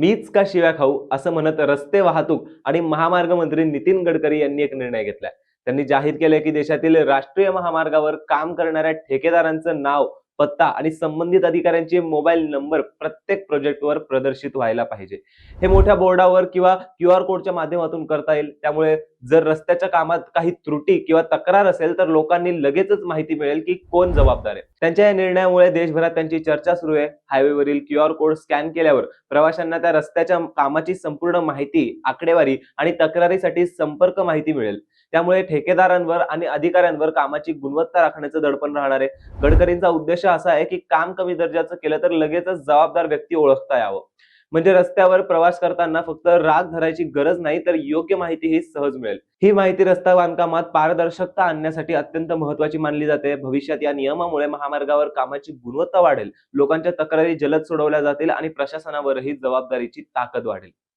मीच का शिव्या खाऊ असं म्हणत रस्ते वाहतूक आणि महामार्ग मंत्री नितीन गडकरी यांनी एक निर्णय घेतलाय. त्यांनी जाहीर केलंय की देशातील राष्ट्रीय महामार्गावर काम करणाऱ्या ठेकेदारांचं नाव, पत्ता आणि संबंधित अधिकाऱ्यांचे मोबाईल नंबर प्रत्येक प्रोजेक्टवर प्रदर्शित व्हायला पाहिजे. हे मोठ्या बोर्डावर किंवा क्यूआर कोडच्या माध्यमातून करता येईल. त्यामुळे जर रस्त्याच्या कामात काही त्रुटी किंवा तक्रार असेल तर लोकांनी लगेचच माहिती मिळेल की कोण जबाबदार आहे. त्यांच्या या निर्णयामुळे देशभरात त्यांची चर्चा सुरू आहे. हायवेवरील क्यूआर कोड स्कॅन केल्यावर प्रवाशांना त्या रस्त्याच्या कामाची संपूर्ण माहिती, आकडेवारी आणि तक्रारीसाठी संपर्क माहिती मिळेल. त्यामुळे ठेकेदारांवर आणि अधिकाऱ्यांवर कामाची गुणवत्ता राखण्याचं दडपण राहणार आहे. गडकरींचा उद्देश असा आहे की काम कमी दर्जाचं केलं तर लगेचच जबाबदार व्यक्ती ओळखता यावं. म्हणजे रस्त्यावर प्रवास करताना फक्त राग धरायची गरज नाही, तर योग्य माहिती ही सहज मिळेल. ही माहिती रस्ता बांधकामात पारदर्शकता आणण्यासाठी अत्यंत महत्त्वाची मानली जाते. भविष्यात या नियमामुळे महामार्गावर कामाची गुणवत्ता वाढेल, लोकांच्या तक्रारी जलद सोडवल्या जातील आणि प्रशासनावरही जबाबदारीची ताकद वाढेल.